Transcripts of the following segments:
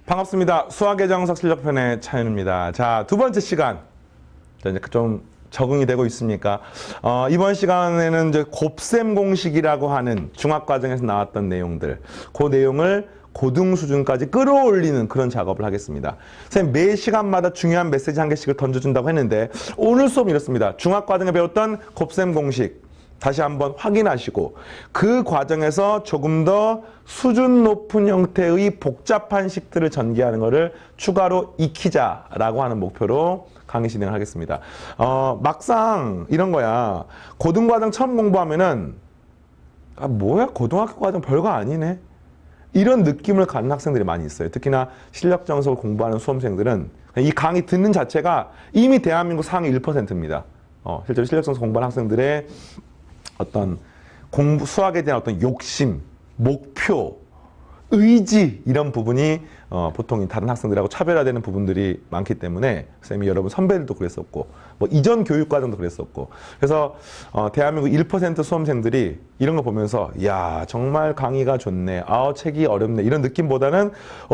반갑습니다. 수학의 정석 실력편의 차윤입니다. 자, 두 번째 시간. 이제 좀 적응이 되고 있습니까? 이번 시간에는 이제 곱셈 공식이라고 하는 중학과정에서 나왔던 내용들, 그 내용을 고등 수준까지 끌어올리는 그런 작업을 하겠습니다. 선생님, 매 시간마다 중요한 메시지 한 개씩을 던져준다고 했는데, 오늘 수업은 이렇습니다. 중학과정에 배웠던 곱셈 공식, 다시 한번 확인하시고 그 과정에서 조금 더 수준 높은 형태의 복잡한 식들을 전개하는 것을 추가로 익히자라고 하는 목표로 강의 진행을 하겠습니다. 막상 이런 거야. 고등과정 처음 공부하면은 뭐야 고등학교 과정 별거 아니네. 이런 느낌을 갖는 학생들이 많이 있어요. 특히나 실력 정석을 공부하는 수험생들은 이 강의 듣는 자체가 이미 대한민국 상위 1%입니다. 실제로 실력 정석 공부하는 학생들의 어떤 수학에 대한 어떤 욕심, 목표, 의지 이런 부분이 보통 다른 학생들하고 차별화되는 부분들이 많기 때문에 쌤이 여러분 선배들도 그랬었고 뭐 이전 교육과정도 그랬었고 그래서 대한민국 1% 수험생들이 이런 거 보면서 야 정말 강의가 좋네, 책이 어렵네 이런 느낌보다는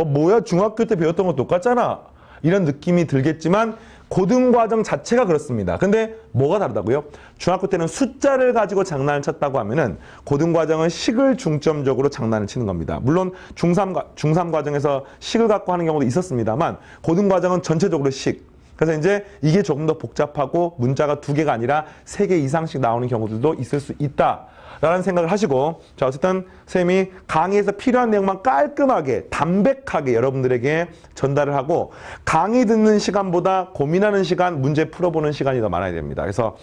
뭐야 중학교 때 배웠던 거 똑같잖아 이런 느낌이 들겠지만 고등과정 자체가 그렇습니다. 근데 뭐가 다르다고요? 중학교 때는 숫자를 가지고 장난을 쳤다고 하면은 고등과정은 식을 중점적으로 장난을 치는 겁니다. 물론 중3 과정에서 식을 갖고 하는 경우도 있었습니다만 고등과정은 전체적으로 식. 그래서 이제 이게 조금 더 복잡하고 문자가 2개가 아니라 3개 이상씩 나오는 경우들도 있을 수 있다. 라는 생각을 하시고 자 어쨌든 쌤이 강의에서 필요한 내용만 깔끔하게 담백하게 여러분들에게 전달을 하고 강의 듣는 시간보다 고민하는 시간, 문제 풀어보는 시간이 더 많아야 됩니다. 그래서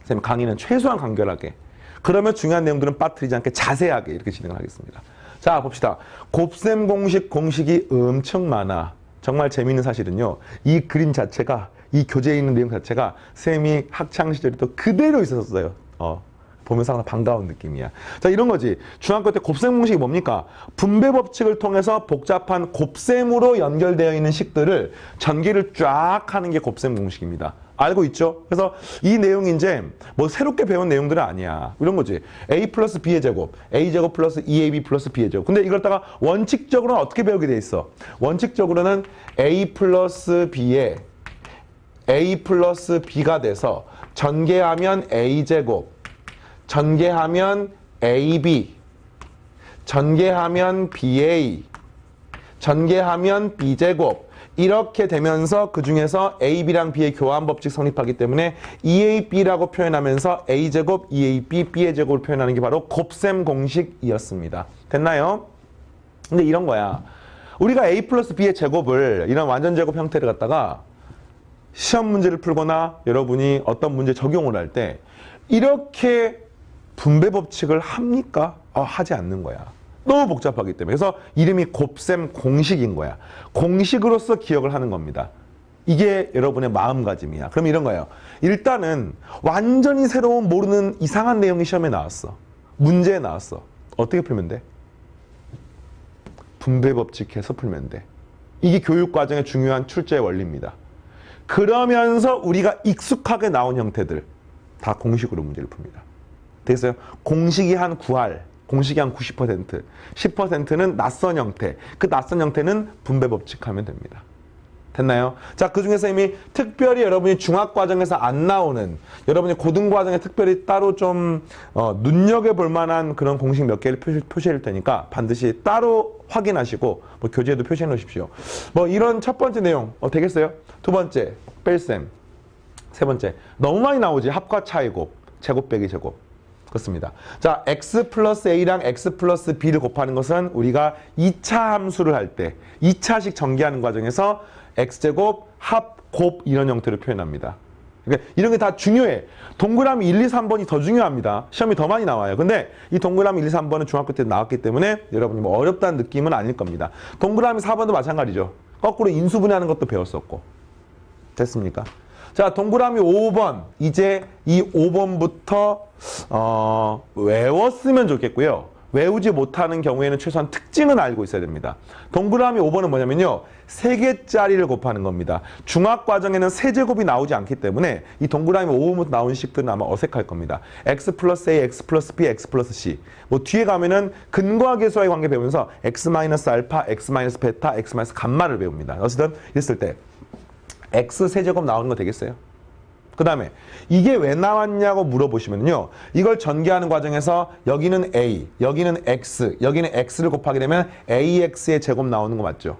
쌤 강의는 최소한 간결하게 그러면 중요한 내용들은 빠뜨리지 않게 자세하게 이렇게 진행을 하겠습니다. 자 봅시다. 곱셈 공식이 엄청 많아. 정말 재미있는 사실은요. 이 그림 자체가 이 교재에 있는 내용 자체가 쌤이 학창시절에 또 그대로 있었어요. 보면서 항상 반가운 느낌이야. 자, 이런 거지. 중학교 때 곱셈 공식이 뭡니까? 분배 법칙을 통해서 복잡한 곱셈으로 연결되어 있는 식들을 전개를 쫙 하는 게 곱셈 공식입니다. 알고 있죠? 그래서 이 내용이 이제 뭐 새롭게 배운 내용들은 아니야. 이런 거지. A 플러스 B의 제곱, A제곱 플러스 2AB 플러스 B의 제곱. 근데 이걸 다가 원칙적으로는 어떻게 배우게 돼 있어? 원칙적으로는 A 플러스 B에 A 플러스 B가 돼서 전개하면 A제곱, 전개하면 AB, 전개하면 BA, 전개하면 B제곱 이렇게 되면서 그 중에서 AB랑 B의 교환 법칙 성립하기 때문에 EAB라고 표현하면서 A제곱, EAB, B의 제곱을 표현하는 게 바로 곱셈 공식이었습니다. 됐나요? 근데 이런 거야. 우리가 A 플러스 B의 제곱을 이런 완전 제곱 형태를 갖다가 시험 문제를 풀거나 여러분이 어떤 문제 적용을 할 때 이렇게 분배 법칙을 합니까? 하지 않는 거야. 너무 복잡하기 때문에. 그래서 이름이 곱셈 공식인 거야. 공식으로서 기억을 하는 겁니다. 이게 여러분의 마음가짐이야. 그럼 이런 거예요. 일단은 완전히 새로운 모르는 이상한 내용이 시험에 나왔어. 문제에 나왔어. 어떻게 풀면 돼? 분배 법칙해서 풀면 돼. 이게 교육과정의 중요한 출제 원리입니다. 그러면서 우리가 익숙하게 나온 형태들 다 공식으로 문제를 풉니다. 되겠어요? 공식이 한 9할, 공식이 한 90%, 10%는 낯선 형태. 그 낯선 형태는 분배 법칙 하면 됩니다. 됐나요? 자, 그 중에서 이미 특별히 여러분이 중학과정에서 안 나오는, 여러분이 고등과정에 특별히 따로 좀 눈여겨볼 만한 그런 공식 몇 개를 표시할 테니까 반드시 따로 확인하시고 뭐 교재에도 표시해 놓으십시오. 뭐 이런 첫 번째 내용 되겠어요? 두 번째, 뺄셈. 세 번째, 너무 많이 나오지. 합과 차이곱, 제곱 빼기 제곱. 그렇습니다. 자, x 플러스 a랑 x 플러스 b를 곱하는 것은 우리가 2차 함수를 할 때 2차식 전개하는 과정에서 x제곱, 합, 곱 이런 형태로 표현합니다. 그러니까 이런 게 다 중요해. 동그라미 1, 2, 3번이 더 중요합니다. 시험이 더 많이 나와요. 근데 이 동그라미 1, 2, 3번은 중학교 때 나왔기 때문에 여러분이 뭐 어렵다는 느낌은 아닐 겁니다. 동그라미 4번도 마찬가지죠. 거꾸로 인수분해하는 것도 배웠었고. 됐습니까? 자, 동그라미 5번. 이제 이 5번부터 외웠으면 좋겠고요. 외우지 못하는 경우에는 최소한 특징은 알고 있어야 됩니다. 동그라미 5번은 뭐냐면요. 3개짜리를 곱하는 겁니다. 중학과정에는 세제곱이 나오지 않기 때문에 이 동그라미 5번부터 나온 식들은 아마 어색할 겁니다. x 플러스 a, x 플러스 b, x 플러스 c. 뭐 뒤에 가면은 근과 계수와의 관계 배우면서 x 마이너스 알파, x 마이너스 베타, x 마이너스 감마를 배웁니다. 어쨌든 이랬을 때 x 세제곱 나오는 거 되겠어요? 그 다음에 이게 왜 나왔냐고 물어보시면요. 이걸 전개하는 과정에서 여기는 a, 여기는 x, 여기는 x를 곱하게 되면 ax의 제곱 나오는 거 맞죠?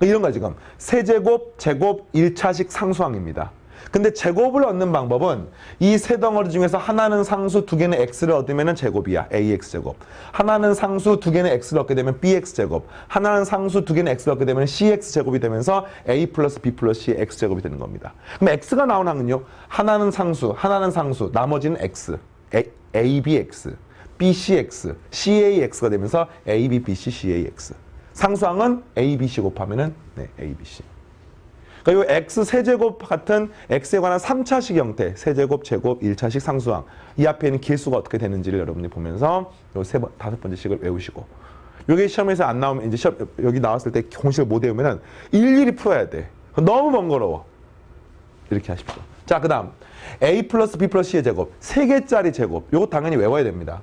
이런 거야 지금. 세제곱, 제곱, 1차식 상수항입니다. 근데 제곱을 얻는 방법은 이 세 덩어리 중에서 하나는 상수, 두 개는 x를 얻으면 제곱이야. ax제곱. 하나는 상수, 두 개는 x를 얻게 되면 bx제곱. 하나는 상수, 두 개는 x를 얻게 되면 cx제곱이 되면서 a 플러스 b 플러스 c의 x제곱이 되는 겁니다. 그럼 x가 나온 항은요. 하나는 상수, 나머지는 x. abx, bcx, cax가 되면서 ab, bc, cax. 상수항은 abc 곱하면은 abc. 그러니까 이 x 세제곱 같은 x에 관한 3차식 형태, 세제곱, 제곱, 1차식 상수항. 이 앞에 있는 개수가 어떻게 되는지를 여러분들이 보면서 요 다섯 번째 식을 외우시고. 요게 시험에서 안 나오면 이제 여기 나왔을 때 공식을 못 외우면은 일일이 풀어야 돼. 너무 번거로워. 이렇게 하십시오. 자, 그 다음 a 플러스 b 플러스 c의 제곱. 3개짜리 제곱. 요거 당연히 외워야 됩니다.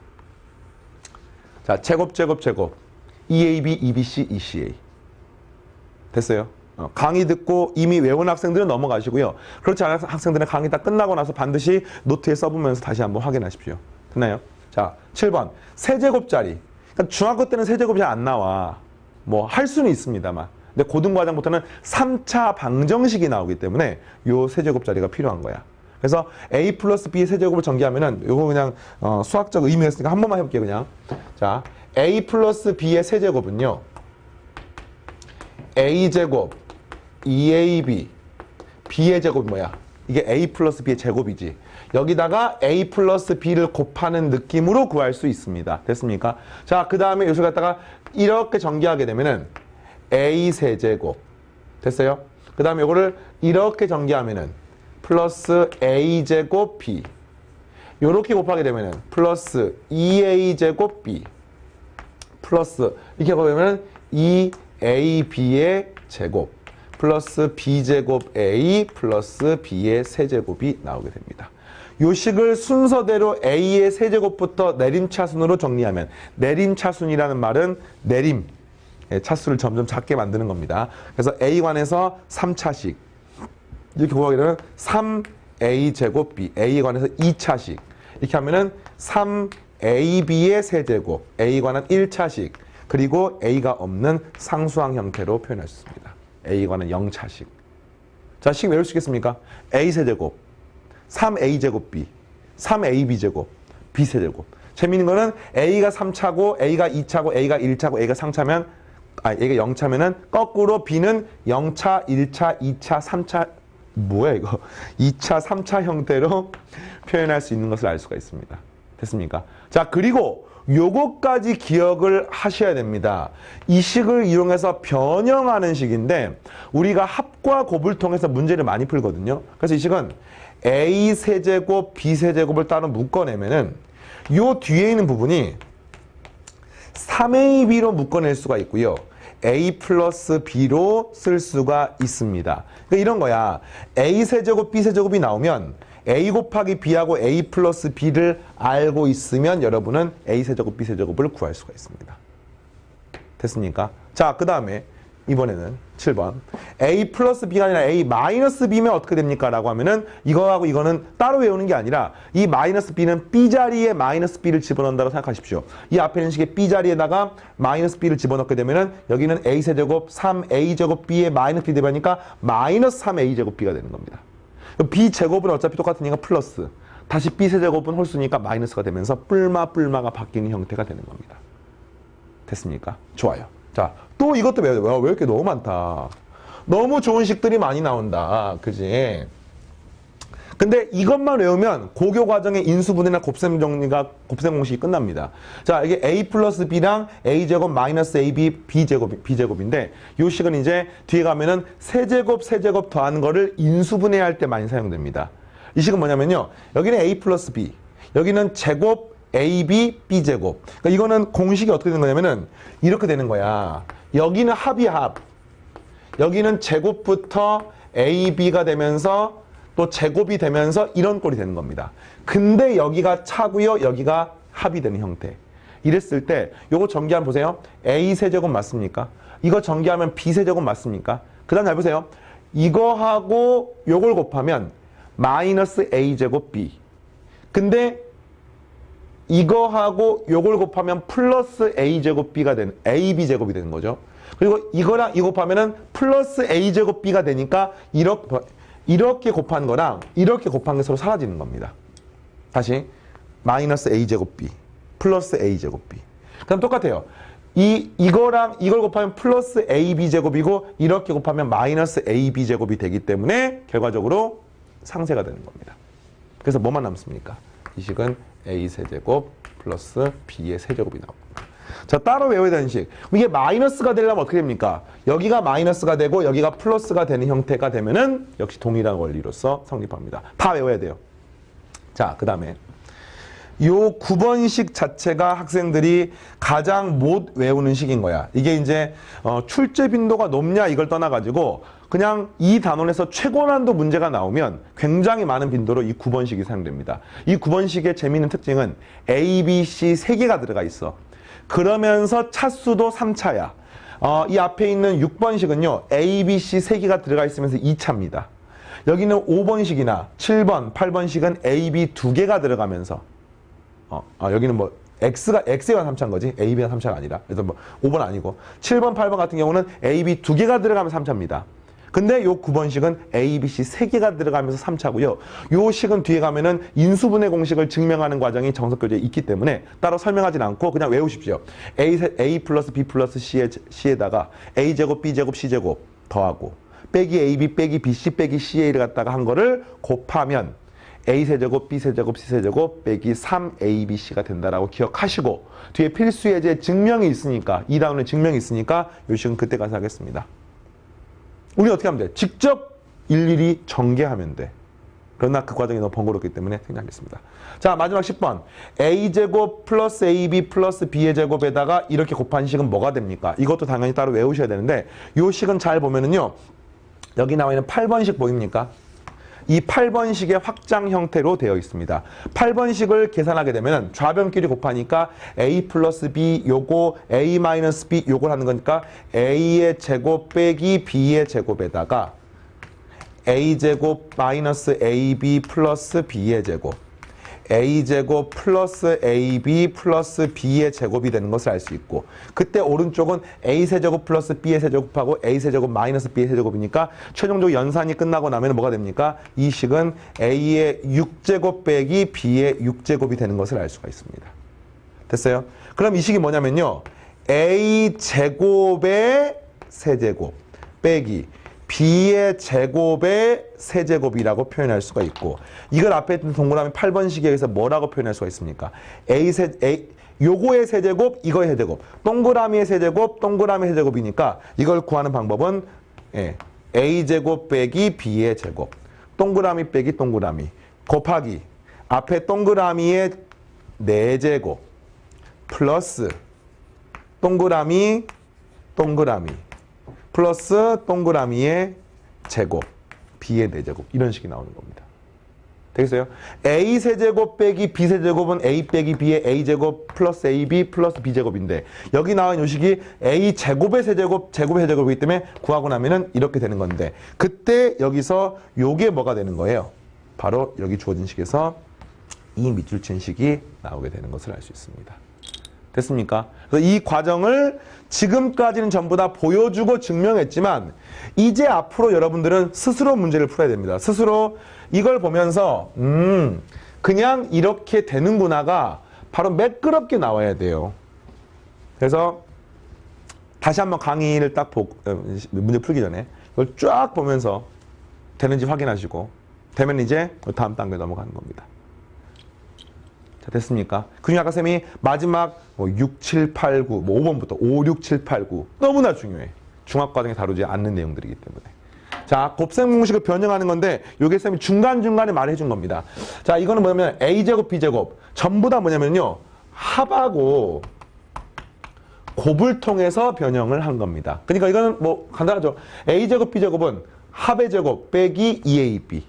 자, 제곱. 2ab, 2bc, 2ca. 됐어요? 강의 듣고 이미 외운 학생들은 넘어가시고요. 그렇지 않은 학생들은 강의 다 끝나고 나서 반드시 노트에 써보면서 다시 한번 확인하십시오. 됐나요? 자, 7번. 세제곱짜리. 그러니까 중학교 때는 세제곱이 잘 안 나와. 뭐 할 수는 있습니다만. 근데 고등과정부터는 3차 방정식이 나오기 때문에 요 세제곱짜리가 필요한 거야. 그래서 a 플러스 b의 세제곱을 전개하면은 요거 그냥 수학적 의미가 있으니까 한 번만 해볼게요. 그냥. 자, a 플러스 b의 세제곱은요. a제곱 2ab, b의 제곱이 뭐야? 이게 a 플러스 b의 제곱이지. 여기다가 a 플러스 b를 곱하는 느낌으로 구할 수 있습니다. 됐습니까? 자, 그 다음에 요걸 갖다가 이렇게 전개하게 되면은 a 세제곱. 됐어요? 그 다음에 요거를 이렇게 전개하면은 플러스 a 제곱 b. 요렇게 곱하게 되면은 플러스 2a 제곱 b. 플러스 이렇게 곱하면 2ab의 제곱. 플러스 b제곱 a 플러스 b의 세제곱이 나오게 됩니다. 요 식을 순서대로 a의 세제곱부터 내림차순으로 정리하면 내림차순이라는 말은 내림, 차수를 점점 작게 만드는 겁니다. 그래서 a 관해서 3차식 이렇게 보게 되면 3a제곱 b, a에 관해서 2차식 이렇게 하면은 3ab의 세제곱, a에 관한 1차식 그리고 a가 없는 상수항 형태로 표현할 수 있습니다. a에 관한 0차식. 자, 식 외울 수 있겠습니까? a 세제곱, 3a제곱 b, 3ab제곱, b 세제곱. 재미있는 거는 a가 3차고 a가 2차고 a가 1차고 a가 3차면 a가 0차면은 거꾸로 b는 0차, 1차, 2차, 3차 뭐야 이거? 2차, 3차 형태로 표현할 수 있는 것을 알 수가 있습니다. 됐습니까? 자, 그리고 요거까지 기억을 하셔야 됩니다. 이 식을 이용해서 변형하는 식인데 우리가 합과 곱을 통해서 문제를 많이 풀거든요. 그래서 이 식은 a 세제곱, b 세제곱을 따로 묶어내면은 요 뒤에 있는 부분이 3ab로 묶어낼 수가 있고요. a 플러스 b로 쓸 수가 있습니다. 그러니까 이런 거야. a 세제곱, b 세제곱이 나오면 a 곱하기 b하고 a 플러스 b를 알고 있으면 여러분은 a 세제곱, b 세제곱을 구할 수가 있습니다. 됐습니까? 자, 그 다음에 이번에는 7번. a 플러스 b가 아니라 a 마이너스 b면 어떻게 됩니까? 라고 하면은 이거하고 이거는 따로 외우는 게 아니라 이 마이너스 b는 b 자리에 마이너스 b를 집어넣는다고 생각하십시오. 이 앞에 있는 식의 b 자리에다가 마이너스 b를 집어넣게 되면은 여기는 a 세제곱 3a 제곱 b에 마이너스 b 대변이니까 마이너스 3a 제곱 b가 되는 겁니다. b제곱은 어차피 똑같으니까 플러스. 다시 b세제곱은 홀수니까 마이너스가 되면서 뿔마가 바뀌는 형태가 되는 겁니다. 됐습니까? 좋아요. 자, 또 이것도 외워야 돼. 왜 이렇게 너무 많다. 너무 좋은 식들이 많이 나온다. 그지? 근데 이것만 외우면 고교 과정의 인수분해나 곱셈 정리가 곱셈 공식이 끝납니다. 자, 이게 a 플러스 b랑 a제곱 마이너스 ab b제곱인데 요 식은 이제 뒤에 가면은 세제곱 더하는 거를 인수분해할 때 많이 사용됩니다. 이 식은 뭐냐면요. 여기는 a 플러스 b, 여기는 제곱 AB, B제곱. 그러니까 이거는 공식이 어떻게 되는 거냐면은 이렇게 되는 거야. 여기는 합이 합. 여기는 제곱부터 AB가 되면서 또 제곱이 되면서 이런 꼴이 되는 겁니다. 근데 여기가 차고요. 여기가 합이 되는 형태. 이랬을 때 요거 전개하면 보세요. A세제곱 맞습니까? 이거 전개하면 B세제곱 맞습니까? 그 다음 잘 보세요. 이거하고 요걸 곱하면 마이너스 A제곱 B. 근데 이거하고 요걸 곱하면 플러스 A제곱 B가 되는, AB제곱이 되는 거죠. 그리고 이거랑 이거 곱하면은 플러스 A제곱 B가 되니까 이렇게 곱한 거랑 이렇게 곱한 게 서로 사라지는 겁니다. 다시 마이너스 A제곱 B 플러스 A제곱 B. 그럼 똑같아요. 이거랑 이걸 곱하면 플러스 AB제곱이고 이렇게 곱하면 마이너스 AB제곱이 되기 때문에 결과적으로 상세가 되는 겁니다. 그래서 뭐만 남습니까? 이 식은 A세제곱 플러스 B의 세제곱이 나옵니다. 자, 따로 외워야 되는 식. 이게 마이너스가 되려면 어떻게 됩니까? 여기가 마이너스가 되고 여기가 플러스가 되는 형태가 되면은 역시 동일한 원리로서 성립합니다. 다 외워야 돼요. 자, 그 다음에 요 9번식 자체가 학생들이 가장 못 외우는 식인 거야. 이게 이제 출제 빈도가 높냐 이걸 떠나가지고 그냥 이 단원에서 최고난도 문제가 나오면 굉장히 많은 빈도로 이 9번식이 사용됩니다. 이 9번식의 재미있는 특징은 A, B, C 3개가 들어가 있어. 그러면서 차수도 3차야. 이 앞에 있는 6번식은요. A, B, C 3개가 들어가 있으면서 2차입니다. 여기는 5번식이나 7번, 8번식은 A, B 2개가 들어가면서 여기는 뭐 X가 3차인 거지. A, B가 3차가 아니라. 그래서 뭐 5번 아니고 7번, 8번 같은 경우는 A, B 2개가 들어가면 3차입니다. 근데 요 9번식은 A, B, C 3개가 들어가면서 3차고요. 요 식은 뒤에 가면은 인수분해 공식을 증명하는 과정이 정석교재에 있기 때문에 따로 설명하진 않고 그냥 외우십시오. A 플러스 B 플러스 C에다가 A제곱, B제곱, C제곱 더하고 빼기 AB, 빼기 BC, 빼기 CA를 갖다가 한 거를 곱하면 A세제곱, B세제곱, C세제곱 빼기 3ABC가 된다라고 기억하시고 뒤에 필수 예제 증명이 있으니까 이 다음에 증명이 있으니까 요 식은 그때 가서 하겠습니다. 우리 어떻게 하면 돼? 직접 일일이 전개하면 돼. 그러나 그 과정이 너무 번거롭기 때문에 생략하겠습니다. 자, 마지막 10번. A제곱 플러스 AB 플러스 B의 제곱에다가 이렇게 곱한 식은 뭐가 됩니까? 이것도 당연히 따로 외우셔야 되는데 요 식은 잘 보면은요. 여기 나와 있는 8번식 보입니까? 이 8번식의 확장 형태로 되어 있습니다. 8번식을 계산하게 되면 좌변끼리 곱하니까 A 플러스 B 요거 A 마이너스 B 요걸 하는 거니까 A의 제곱 빼기 B의 제곱에다가 A제곱 마이너스 AB 플러스 B의 제곱 A제곱 플러스 AB 플러스 B의 제곱이 되는 것을 알 수 있고 그때 오른쪽은 A세제곱 플러스 B의 세제곱하고 A세제곱 마이너스 B의 세제곱이니까 최종적으로 연산이 끝나고 나면 뭐가 됩니까? 이 식은 A의 6제곱 빼기 B의 6제곱이 되는 것을 알 수가 있습니다. 됐어요? 그럼 이 식이 뭐냐면요. A제곱의 세제곱 빼기 B의 제곱의 세제곱이라고 표현할 수가 있고 이걸 앞에 있는 동그라미 8번식에 의해서 뭐라고 표현할 수가 있습니까? 요거의 세제곱, 이거의 세제곱 동그라미의 세제곱, 동그라미의 세제곱이니까 이걸 구하는 방법은 A제곱 빼기 B의 제곱 동그라미 빼기 동그라미 곱하기 앞에 동그라미의 4제곱 플러스 동그라미 플러스 동그라미의 제곱, B의 4제곱 이런 식이 나오는 겁니다. 되겠어요? A세제곱 빼기 B세제곱은 A 빼기 B의 A제곱 플러스 AB 플러스 B제곱인데 여기 나온 요 식이 A제곱의 세제곱, 제곱의 세제곱이기 때문에 구하고 나면은 이렇게 되는 건데 그때 여기서 요게 뭐가 되는 거예요? 바로 여기 주어진 식에서 이 밑줄 친 식이 나오게 되는 것을 알 수 있습니다. 됐습니까? 그래서 이 과정을 지금까지는 전부 다 보여주고 증명했지만 이제 앞으로 여러분들은 스스로 문제를 풀어야 됩니다. 스스로 이걸 보면서 그냥 이렇게 되는구나가 바로 매끄럽게 나와야 돼요. 그래서 다시 한번 강의를 딱 문제 풀기 전에 이걸 쫙 보면서 되는지 확인하시고 되면 이제 다음 단계에 넘어가는 겁니다. 자, 됐습니까? 그중에 아까 쌤이 마지막 6, 7, 8, 9, 5번부터 5, 6, 7, 8, 9 너무나 중요해. 중학과정에 다루지 않는 내용들이기 때문에. 자, 곱셈 공식을 변형하는 건데 요게 쌤이 중간중간에 말해 준 겁니다. 자, 이거는 뭐냐면 a제곱 b제곱 전부 다 뭐냐면요. 합하고 곱을 통해서 변형을 한 겁니다. 그러니까 이거는 뭐 간단하죠. a제곱 b제곱은 합의 제곱 빼기 2ab.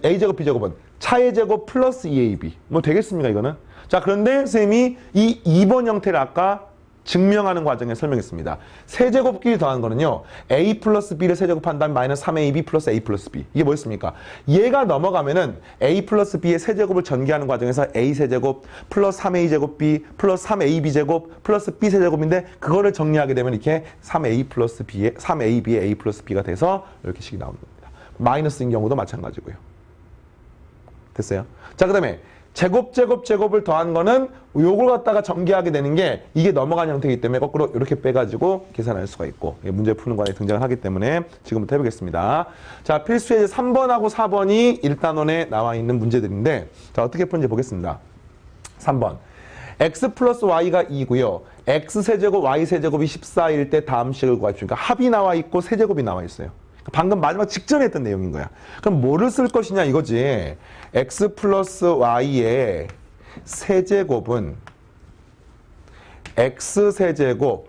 a제곱 b제곱은 차의 제곱 플러스 2ab. 뭐 되겠습니까 이거는? 자, 그런데 쌤이 이 2번 형태를 아까 증명하는 과정에 설명했습니다. 세제곱끼리 더하는 거는요. a 플러스 b를 세제곱한 다음에 마이너스 3ab 플러스 a 플러스 b. 이게 뭐였습니까? 얘가 넘어가면은 a 플러스 b의 세제곱을 전개하는 과정에서 a 세제곱 플러스 3a 제곱 b 플러스 3ab 제곱 플러스 b 세제곱인데 그거를 정리하게 되면 이렇게 3a 플러스 b의 3ab의 a 플러스 b가 돼서 이렇게 식이 나오는 겁니다. 마이너스인 경우도 마찬가지고요. 됐어요? 자, 그 다음에 제곱을 더한 거는 요걸 갖다가 전개하게 되는 게 이게 넘어간 형태이기 때문에 거꾸로 이렇게 빼가지고 계산할 수가 있고 문제 푸는 과정에 등장을 하기 때문에 지금부터 해보겠습니다. 자, 필수의 3번하고 4번이 1단원에 나와 있는 문제들인데 자, 어떻게 푸는지 보겠습니다. 3번 x 플러스 y가 2고요. x 세제곱 y 세제곱이 14일 때 다음 식을 구하십시오. 그러니까 합이 나와 있고 세제곱이 나와 있어요. 방금 마지막 직전에 했던 내용인 거야. 그럼 뭐를 쓸 것이냐 이거지. x 플러스 y의 세제곱은 x 세제곱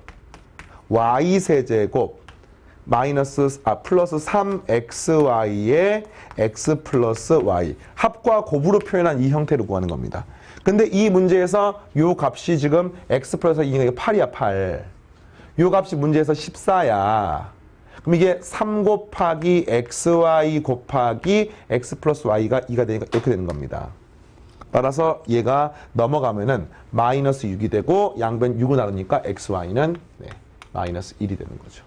y 세제곱 플러스 3xy의 x 플러스 y 합과 곱으로 표현한 이 형태를 구하는 겁니다. 근데 이 문제에서 요 값이 지금 x 플러스 2가 8이야 8. 요 값이 문제에서 14야. 그럼 이게 3 곱하기 xy 곱하기 x 플러스 y가 2가 되니까 이렇게 되는 겁니다. 따라서 얘가 넘어가면은 마이너스 6이 되고 양변 6을 나누니까 xy는 마이너스 1이 되는 거죠.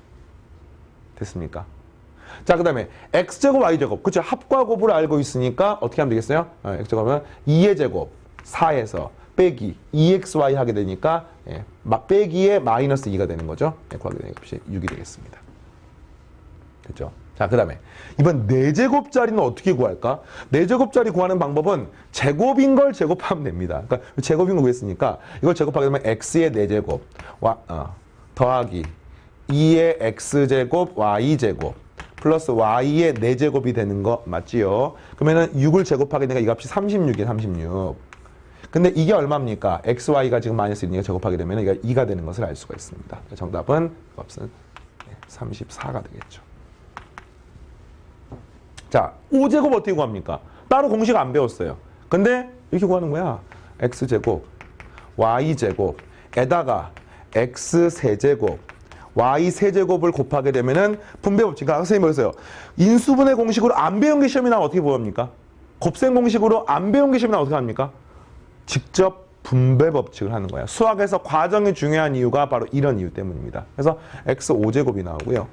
됐습니까? 자, 그 다음에 x제곱 y제곱. 그쵸? 합과 곱을 알고 있으니까 어떻게 하면 되겠어요? x제곱은 2의 제곱 4에서 빼기 2xy 하게 되니까 빼기에 마이너스 2가 되는 거죠. 구하게 되는 값이 6이 되겠습니다. 됐죠? 자, 그 다음에 이번 4제곱짜리는 어떻게 구할까? 4제곱짜리 구하는 방법은 제곱인 걸 제곱하면 됩니다. 그러니까 제곱인 걸 구했으니까 이걸 제곱하게 되면 x의 4제곱 더하기 2의 x제곱 y제곱 플러스 y의 4제곱이 되는 거 맞지요? 그러면은 6을 제곱하게 되니까 이 값이 36이에요. 36. 근데 이게 얼마입니까? xy가 지금 마이너스 1이니까 제곱하게 되면 이게 2가 되는 것을 알 수가 있습니다. 정답은 값은 34가 되겠죠. 자, 5제곱 어떻게 구합니까? 따로 공식 안 배웠어요. 근데 이렇게 구하는 거야. x제곱, y제곱에다가 x세제곱, y세제곱을 곱하게 되면은 분배법칙. 선생님이 뭐였어요? 인수분해 공식으로 안 배운 게 시험이 나면 어떻게 구합니까? 곱셈 공식으로 안 배운 게 시험이 나면 어떻게 합니까? 직접 분배법칙을 하는 거야. 수학에서 과정이 중요한 이유가 바로 이런 이유 때문입니다. 그래서 x5제곱이 나오고요.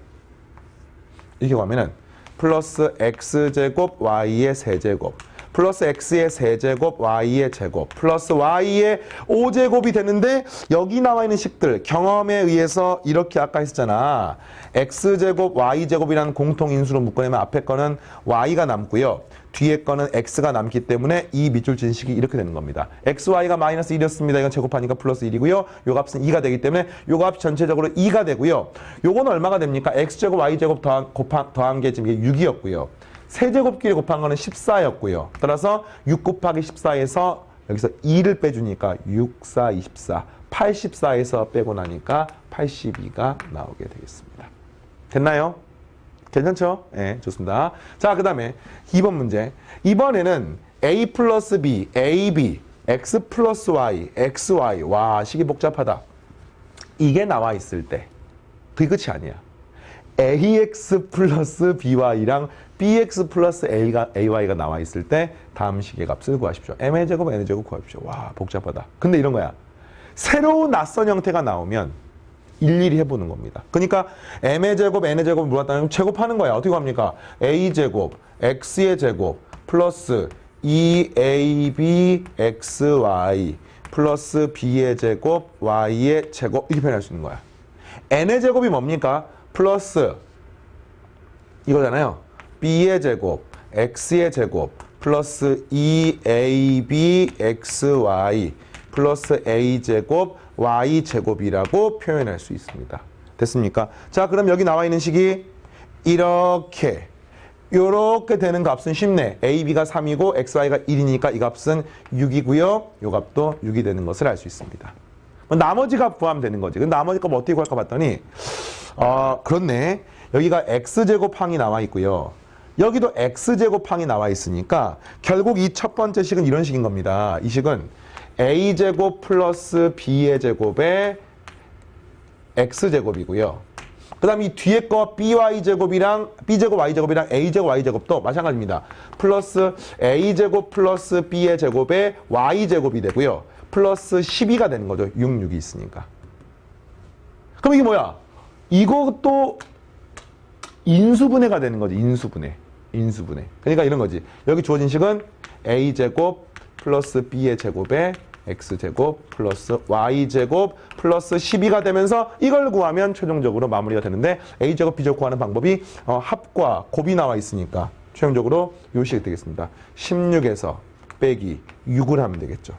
이렇게 구하면은 플러스 x제곱 y의 세제곱 플러스 x의 세제곱 y의 제곱 플러스 y의 5제곱이 되는데 여기 나와 있는 식들 경험에 의해서 이렇게 아까 했었잖아. x제곱 y제곱이라는 공통인수로 묶어내면 앞에 거는 y가 남고요. 뒤에 거는 x가 남기 때문에 이 밑줄 진식이 이렇게 되는 겁니다. xy가 마이너스 1이었습니다. 이건 제곱하니까 플러스 1이고요. 요 값은 2가 되기 때문에 요 값이 전체적으로 2가 되고요. 요건 얼마가 됩니까? x제곱 y제곱 더한 게 지금 6이었고요. 세제곱끼리 곱한 거는 14였고요. 따라서 6 곱하기 14에서 여기서 2를 빼주니까 6, 4, 24, 84에서 빼고 나니까 82가 나오게 되겠습니다. 됐나요? 괜찮죠? 네, 좋습니다. 자, 그 다음에 2번 문제. 이번에는 a 플러스 b, ab, x 플러스 y, xy. 와, 식이 복잡하다. 이게 나와 있을 때 그게 끝이 아니야. ax 플러스 by랑 bx 플러스 ay가 나와 있을 때 다음 식의 값을 구하십시오. m의 제곱, n의 제곱 구하십시오. 와, 복잡하다. 근데 이런 거야. 새로운 낯선 형태가 나오면 일일이 해보는 겁니다. 그러니까 m의 제곱, n의 제곱을 물었다면 제곱하는 거야. 어떻게 합니까? a제곱, x의 제곱 플러스 2ab xy 플러스 b의 제곱, y의 제곱 이렇게 표현할 수 있는 거야. n의 제곱이 뭡니까? 플러스 이거잖아요. b의 제곱, x의 제곱 플러스 2ab xy 플러스 a제곱 y제곱이라고 표현할 수 있습니다. 됐습니까? 자, 그럼 여기 나와 있는 식이 이렇게 요렇게 되는 값은 쉽네. a, b가 3이고 xy가 1이니까 이 값은 6이고요. 요 값도 6이 되는 것을 알 수 있습니다. 나머지 값 구하면 되는 거지. 근데 나머지 값 어떻게 구할까 봤더니 그렇네. 여기가 x제곱항이 나와 있고요. 여기도 x제곱항이 나와 있으니까 결국 이 첫 번째 식은 이런 식인 겁니다. 이 식은 a제곱 플러스 b의 제곱에 x제곱이고요. 그 다음에 이 뒤에 거 by제곱이랑 b제곱 y제곱이랑 a제곱 y제곱도 마찬가지입니다. 플러스 a제곱 플러스 b의 제곱에 y제곱이 되고요. 플러스 12가 되는 거죠. 6, 6이 있으니까. 그럼 이게 뭐야? 이것도 인수분해가 되는 거지. 인수분해. 그러니까 이런 거지. 여기 주어진 식은 a제곱 플러스 b의 제곱에 x제곱 플러스 y제곱 플러스 12가 되면서 이걸 구하면 최종적으로 마무리가 되는데 a제곱 b제곱 구하는 방법이 합과 곱이 나와 있으니까 최종적으로 요 식이 되겠습니다. 16에서 빼기 6을 하면 되겠죠.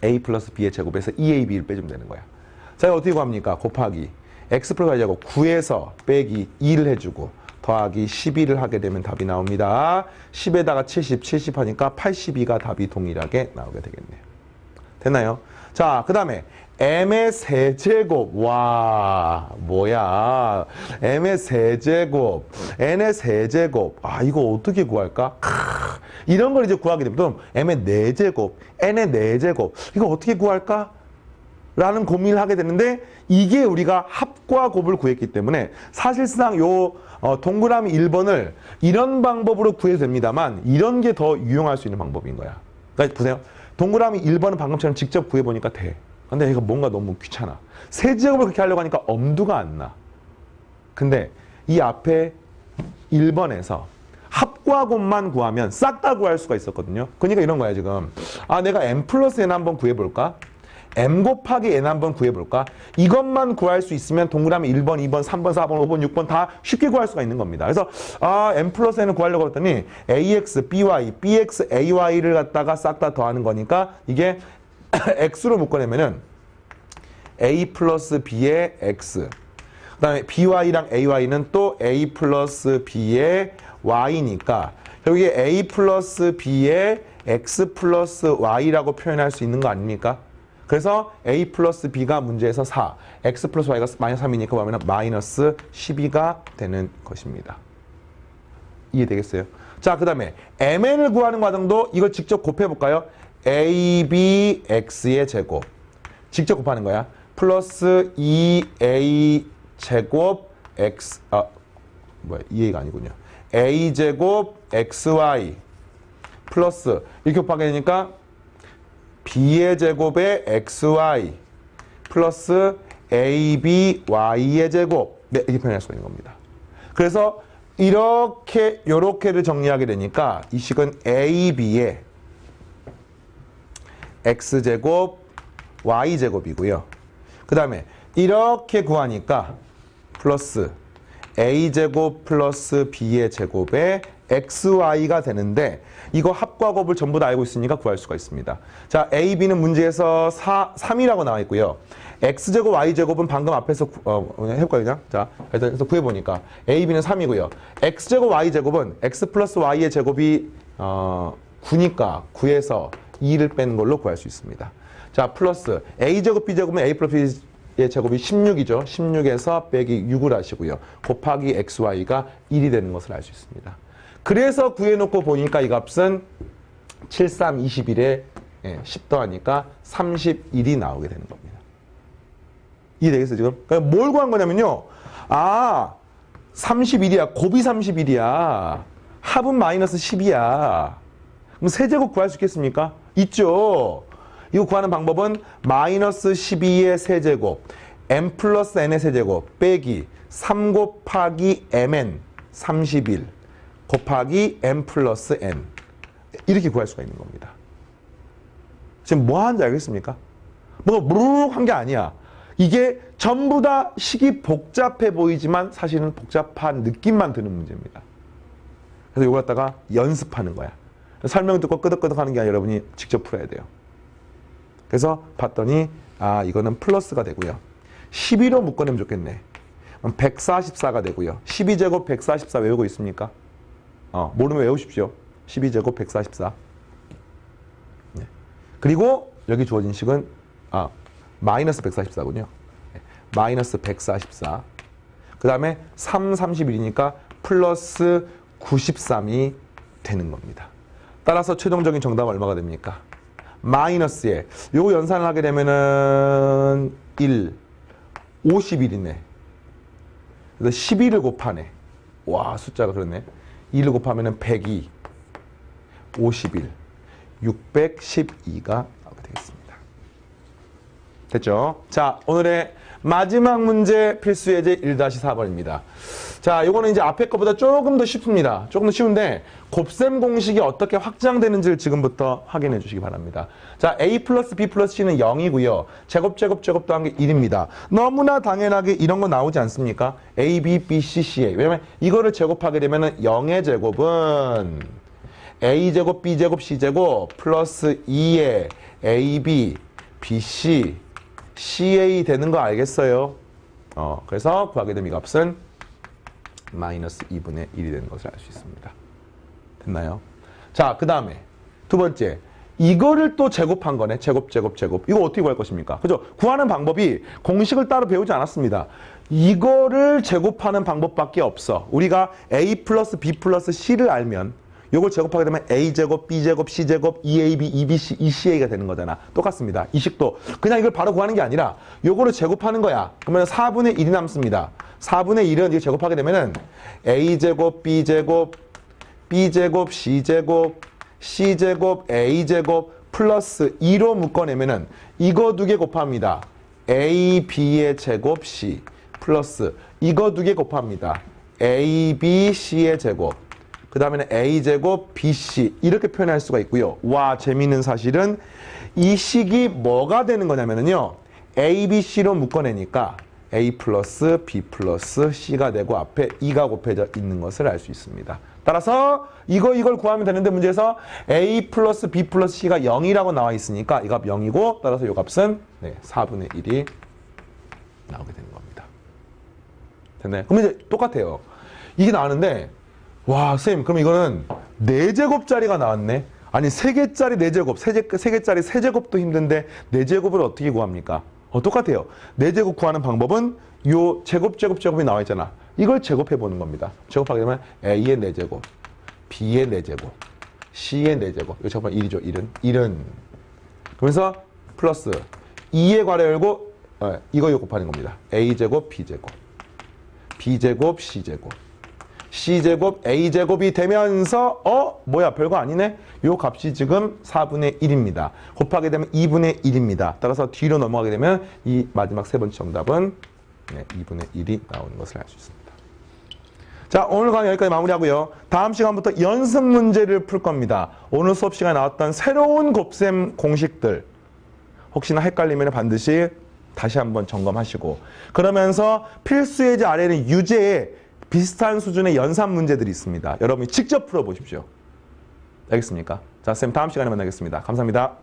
a 플러스 b의 제곱에서 2ab를 빼주면 되는 거야. 자, 이거 어떻게 구합니까? 곱하기 x 플러스 y제곱 9에서 빼기 2를 해주고 더하기 12를 하게 되면 답이 나옵니다. 10에다가 70 하니까 82가 답이 동일하게 나오게 되겠네요. 됐나요? 자, 그 다음에 m의 세제곱. 와, 뭐야. m의 세제곱, n의 세제곱. 이거 어떻게 구할까? 이런 걸 이제 구하게 되면 m의 4제곱, n의 4제곱. 이거 어떻게 구할까? 라는 고민을 하게 되는데 이게 우리가 합과 곱을 구했기 때문에 사실상 요 동그라미 1번을 이런 방법으로 구해도 됩니다만 이런 게 더 유용할 수 있는 방법인 거야. 그러니까 보세요. 동그라미 1번은 방금처럼 직접 구해보니까 돼. 근데 이거 뭔가 너무 귀찮아. 세제곱을 그렇게 하려고 하니까 엄두가 안 나. 근데 이 앞에 1번에서 합과 곱만 구하면 싹 다 구할 수가 있었거든요. 그러니까 이런 거야 지금. 내가 m 플러스 n 한번 구해볼까? m 곱하기 n 한번 구해볼까? 이것만 구할 수 있으면 동그라미 1번, 2번, 3번, 4번, 5번, 6번 다 쉽게 구할 수가 있는 겁니다. 그래서 m 플러스 n을 구하려고 했더니 ax, by, bx, ay를 갖다가 싹 다 더하는 거니까 이게 x로 묶어내면은 a 플러스 b의 x 그 다음에 by랑 ay는 또 a 플러스 b의 y니까 여기에 a 플러스 b의 x 플러스 y라고 표현할 수 있는 거 아닙니까? 그래서 a 플러스 b가 문제에서 4, x 플러스 y가 마이너스 3이니까 보면 마이너스 12가 되는 것입니다. 이해되겠어요? 자, 그 다음에 mn을 구하는 과정도 이걸 직접 곱해볼까요? a, b, x의 제곱. 직접 곱하는 거야. 플러스 2a 제곱 x, 2a가 아니군요. a 제곱 xy 플러스 이렇게 곱하게 되니까 b의 제곱에 xy 플러스 ab y의 제곱 이렇게 표현할 수가 있는 겁니다. 그래서 요렇게를 정리하게 되니까 이 식은 ab의 x제곱 y제곱이고요. 그 다음에 이렇게 구하니까 플러스 a제곱 플러스 b의 제곱에 xy가 되는데 이거 합과 곱을 전부 다 알고 있으니까 구할 수가 있습니다. 자, a, b는 문제에서 3이라고 나와 있고요. x제곱 y제곱은 방금 앞에서 해볼까요 그냥? 자, 그래서 구해보니까 a, b는 3이고요. x제곱 y제곱은 x 플러스 y의 제곱이 9니까 9에서 2를 빼는 걸로 구할 수 있습니다. 자, 플러스 a제곱 b제곱은 a 플러스 b의 제곱이 16이죠. 16에서 빼기 6을 하시고요. 곱하기 xy가 1이 되는 것을 알 수 있습니다. 그래서 구해놓고 보니까 이 값은 7, 3, 21에 10 더하니까 31이 나오게 되는 겁니다. 이해되겠어요 지금? 그러니까 뭘 구한 거냐면요. 31이야. 곱이 31이야. 합은 마이너스 10이야. 그럼 세제곱 구할 수 있겠습니까? 있죠. 이거 구하는 방법은 마이너스 12의 세제곱 m 플러스 n의 세제곱 빼기 3 곱하기 mn 31 곱하기 m 플러스 n 이렇게 구할 수가 있는 겁니다. 지금 뭐 하는지 알겠습니까? 뭐가 무르륵한 게 아니야. 이게 전부 다 식이 복잡해 보이지만 사실은 복잡한 느낌만 드는 문제입니다. 그래서 이걸 갖다가 연습하는 거야. 설명 듣고 끄덕끄덕 하는 게 아니라 여러분이 직접 풀어야 돼요. 그래서 봤더니 이거는 플러스가 되고요. 12로 묶어내면 좋겠네. 그럼 144가 되고요. 12제곱 144 외우고 있습니까? 모르면 외우십시오. 12제곱 144. 네. 그리고 여기 주어진 식은 마이너스 144군요. 네. 마이너스 144. 그 다음에 3, 31이니까 플러스 93이 되는 겁니다. 따라서 최종적인 정답은 얼마가 됩니까? 마이너스에 요거 연산을 하게 되면은 1, 51이네. 그래서 11을 곱하네. 와, 숫자가 그렇네. 1을 곱하면은 102, 51, 612가 나오게 되겠습니다. 됐죠? 자, 오늘의 마지막 문제 필수 예제 1-4번입니다. 자, 요거는 이제 앞에 거보다 조금 더 쉽습니다. 조금 더 쉬운데 곱셈 공식이 어떻게 확장되는지를 지금부터 확인해 주시기 바랍니다. 자, a 플러스 b 플러스 c는 0이고요. 제곱 더한 게 1입니다. 너무나 당연하게 이런 거 나오지 않습니까? a, b, b, c, c에. 왜냐면 이거를 제곱하게 되면은 0의 제곱은 a제곱, b제곱, c제곱 플러스 2의 ab, bc, ca 되는 거 알겠어요? 그래서 구하게 되면 이 값은 마이너스 2분의 1이 되는 것을 알 수 있습니다. 됐나요? 자, 그 다음에 두 번째. 이거를 또 제곱한 거네. 제곱. 이거 어떻게 구할 것입니까? 그죠? 구하는 방법이 공식을 따로 배우지 않았습니다. 이거를 제곱하는 방법밖에 없어. 우리가 a 플러스 b 플러스 c를 알면 이걸 제곱하게 되면 a제곱, b제곱, c제곱, 2ab, 2bc, 2ca가 되는 거잖아. 똑같습니다. 이 식도. 그냥 이걸 바로 구하는 게 아니라 요거를 제곱하는 거야. 그러면 4분의 1이 남습니다. 4분의 1은 이거 제곱하게 되면은 a제곱, b제곱, b제곱, c제곱, c제곱, a제곱 플러스 2로 묶어내면은 이거 두 개 곱합니다. a, b의 제곱, c 플러스 이거 두 개 곱합니다. a, b, c의 제곱. 그 다음에는 a제곱, bc 이렇게 표현할 수가 있고요. 와, 재미있는 사실은 이 식이 뭐가 되는 거냐면요. a, b, c로 묶어내니까 a 플러스 b 플러스 c가 되고 앞에 2가 곱해져 있는 것을 알 수 있습니다. 따라서 이걸 구하면 되는데 문제에서 a 플러스 b 플러스 c가 0이라고 나와 있으니까 이 값 0이고 따라서 이 값은 4분의 1이 나오게 되는 겁니다. 됐나요? 그럼 이제 똑같아요. 이게 나왔는데 와, 쌤, 그럼 이거는 4제곱짜리가 나왔네? 아니, 3개짜리 4제곱, 3개짜리 세제곱도 힘든데 4제곱을 어떻게 구합니까? 똑같아요. 4제곱 구하는 방법은 요 제곱이 나와 있잖아. 이걸 제곱해 보는 겁니다. 제곱하게 되면 a의 4제곱, b의 4제곱, c의 4제곱. 이거 제곱하면 1이죠, 1은. 그러면서 플러스 2의 괄호 열고 이거 곱하는 겁니다. a제곱, b제곱, b제곱, c제곱. c제곱, a제곱이 되면서 뭐야, 별거 아니네? 요 값이 지금 4분의 1입니다. 곱하게 되면 2분의 1입니다. 따라서 뒤로 넘어가게 되면 이 마지막 세 번째 정답은 2분의 1이 나오는 것을 알 수 있습니다. 자, 오늘 강의 여기까지 마무리하고요. 다음 시간부터 연습 문제를 풀 겁니다. 오늘 수업 시간에 나왔던 새로운 곱셈 공식들 혹시나 헷갈리면 반드시 다시 한번 점검하시고 그러면서 필수 예제 아래에는 유제에 비슷한 수준의 연산 문제들이 있습니다. 여러분이 직접 풀어보십시오. 알겠습니까? 자, 쌤 다음 시간에 만나겠습니다. 감사합니다.